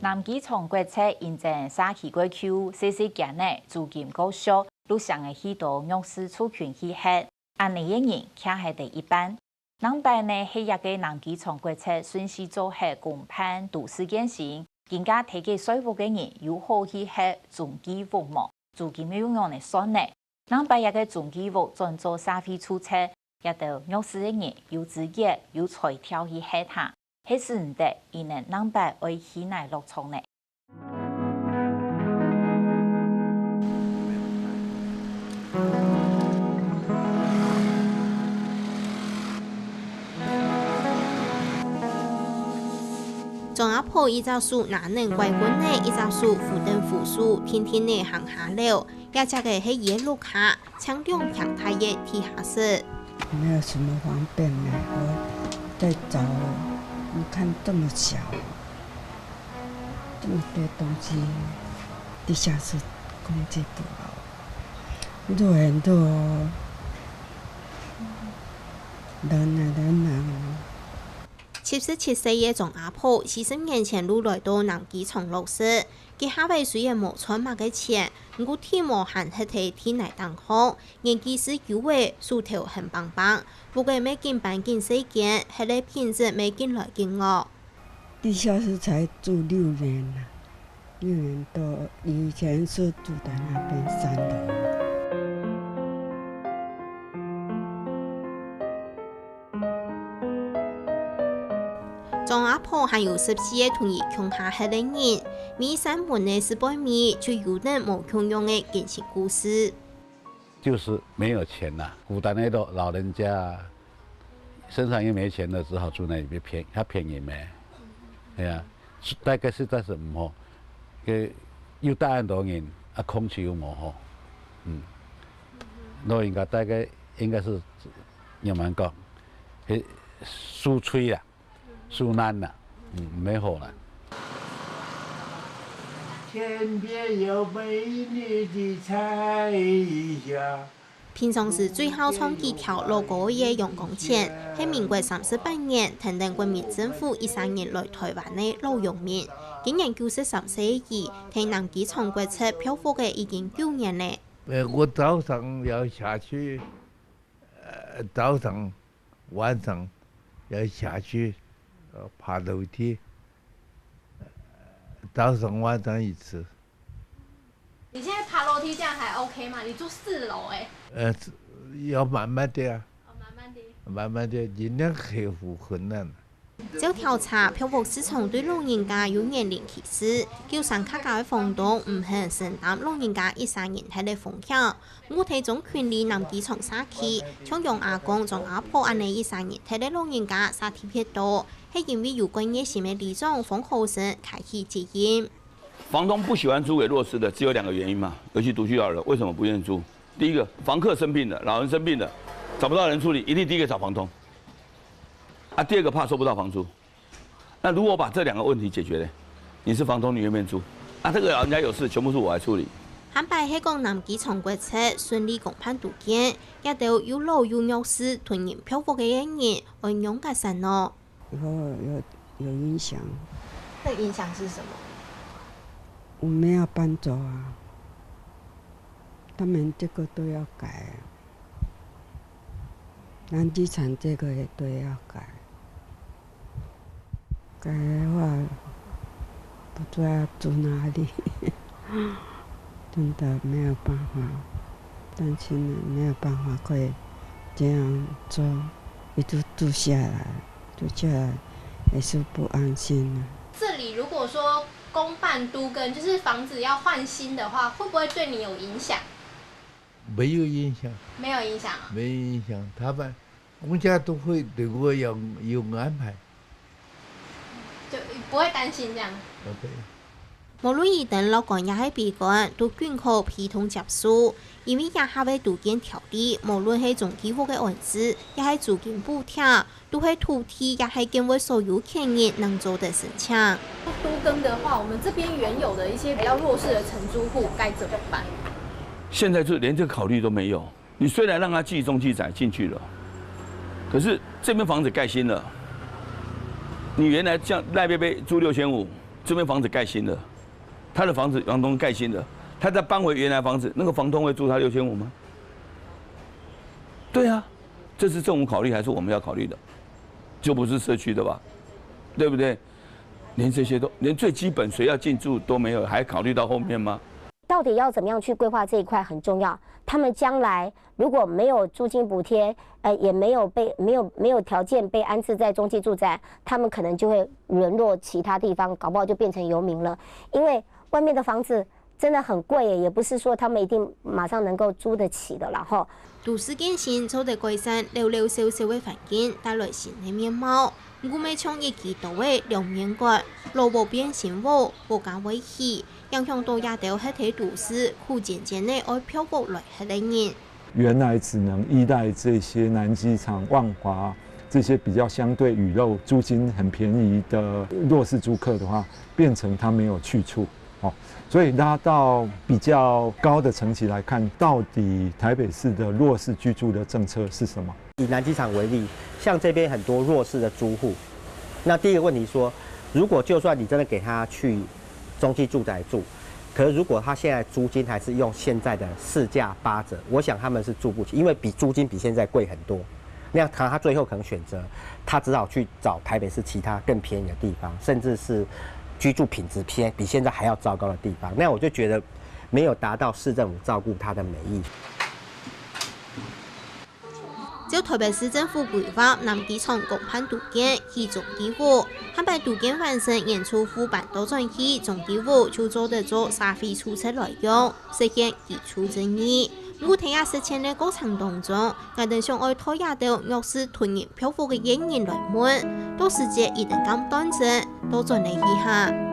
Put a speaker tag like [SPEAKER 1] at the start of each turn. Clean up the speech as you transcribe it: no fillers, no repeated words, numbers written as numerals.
[SPEAKER 1] 南基從國策因正沙期過秋，細細間內租金高漲，路上嘅許多弱勢族群去吃，安尼嘅人徛喺第一班。南北呢係一個南基從國策順勢做係公平都市建設，更加提給稅務嘅人有好去吃中基服務，租金要用嚟算呢。南北一個中基服轉做社會出車，一到弱勢嘅人有資格有財條去吃它。係是唔得，而能南北為起來落衝呢？
[SPEAKER 2] 張阿婆依隻樹哪能歸軍呢？依隻樹負擔負樹，天天呢行下了，也只個係野路下，搶兩條太熱地下室。
[SPEAKER 3] 沒有什麼方便呢，我在找。你看這麼小，這麼多東西，地下室空氣不好，熱很多，人
[SPEAKER 2] 77歲嘅張阿婆，40年前路來到南基從落實，佢下位雖然冇賺乜嘅錢，不過天無限黑睇天來當好，年紀是有為，樹頭很棒棒，不過每間搬進細間，係嚟品質每間來見我。
[SPEAKER 3] 地下室才住6年啦，6年多，以前是住在那邊3樓。
[SPEAKER 2] 張阿婆還有14個同意窮下黑的人，每3門的18米就有人冇窮用的感情故事。
[SPEAKER 4] 就是沒有錢啦，孤單那個老人家，身上又沒錢了，只好住那裡邊較便宜咩？係啊，大概實在是唔好，佢又大很多人，啊空氣又唔好，老人家大概應該是有蠻講，佢舒吹啦。樹難啦，沒好啦。
[SPEAKER 5] 天邊有美麗的彩霞。
[SPEAKER 2] 平常時最後創幾條路過嘅陽光線，係民國38年，等待國民政府13年來台灣嘅老農民。今年93歲兒，喺南基從國策漂泊嘅已經9年咧。
[SPEAKER 5] 我早上要下去，早上、晚上要下去。爬樓梯，早上晚上一次。
[SPEAKER 6] 你現在爬樓梯這樣還 OK 嗎？你住4樓哎。
[SPEAKER 5] 要慢慢啲啊。
[SPEAKER 6] 慢慢啲。
[SPEAKER 5] 慢慢啲，盡量克服困難。
[SPEAKER 2] 照調查，漂泊市場對老人家有年齡歧視，叫上客家嘅房東唔肯承擔老人家13年睇嘅風險。我睇種權利南基從沙期，像楊阿公、張阿婆安尼13年睇嘅老人家沙體偏多。係因為有關業性的理長馮浩生開啟接應。
[SPEAKER 7] 房東不喜歡租給弱勢的，只有2個原因嘛，尤其獨居老人為什麼不願意租？第一個，房客生病了，老人生病了，找不到人處理，一定第一個找房東。啊，第二個怕收不到房租。那如果把這2個問題解決呢？你是房東，你願不願意租？啊，這個老人家有事，全部是我來處理。
[SPEAKER 2] 坦白係講南基從國策順利公平度見，一到有老有弱勢團人漂泊嘅人，按樣嘅生活。
[SPEAKER 3] 有影響。
[SPEAKER 6] 那影響是什麼？
[SPEAKER 3] 我們要搬走啊！他們這個都要改，南基產這個也都要改。改的話，不知道要住哪裡，真的沒有辦法。擔心沒有辦法可以這樣做，一直住下來。住下來也是不安心了。
[SPEAKER 6] 這裡如果說公辦都更，就是房子要換新的話，會不會對你有影響？
[SPEAKER 5] 沒有影響。
[SPEAKER 6] 沒有影響啊？
[SPEAKER 5] 沒影響，他們公家都會對我有安排，
[SPEAKER 6] 就不會擔心這樣。
[SPEAKER 5] 對。
[SPEAKER 2] 無論伊等老公也係閉關，都均可批通接受，因為也下位都見條例，無論係總計劃嘅案子，也係租金補貼，都係土地，也係建為所有權人能做的申請。
[SPEAKER 6] 都更的話，我們這邊原有的一些比較弱勢的承租戶該怎麼辦？
[SPEAKER 7] 現在就連這個考慮都沒有。你雖然讓他記中記載進去了，可是這邊房子蓋新了，你原來像賴貝貝租6500，这边房子盖新了，他的房子房东盖新了，他再搬回原来房子，那个房东会租他6500吗？对啊，这是政府考虑还是我们要考虑的？就不是社区的吧？对不对？连这些都连最基本谁要进驻都没有，还考虑到后面吗？
[SPEAKER 8] 到底要怎么样去规划这一块很重要。他们将来如果没有租金补贴，也没有条件被安置在中继住宅，他们可能就会沦落其他地方，搞不好就变成游民了。因为外面的房子真的很贵耶，也不是说他们一定马上能够租得起的。然后，
[SPEAKER 2] 都市建设做得改善老老少少的环境，带来新的面貌。我们从一期到的两面角，路无变生活，国家威胁，影响到亚洲迄个都市，苦渐渐的爱漂泊来迄个人。
[SPEAKER 9] 原来只能依赖这些南机场、万华这些比较相对雨漏、租金很便宜的弱势租客的话，变成他没有去处。所以拉到比较高的层级来看，到底台北市的弱势居住的政策是什么？
[SPEAKER 10] 以南机场为例，像这边很多弱势的租户，那第一个问题说，如果就算你真的给他去中继住宅住，可是如果他现在租金还是用现在的市价8折，我想他们是住不起，因为租金比现在贵很多。那样他最后可能选择，他只好去找台北市其他更便宜的地方，甚至是居住品质比现在还要糟糕的地方。那我就觉得没有达到市政府照顾他的美意。
[SPEAKER 2] 照台北市政府规划，南机场公办都建起总计划，汉白都建完成演出副办多转起，总计划就做得做社会出色来用，实现基础正义。我睇下实践的过程当中，我哋想爱拖亚到若是突然漂泊嘅演员来问，到时节一定咁端正，多盡力一下。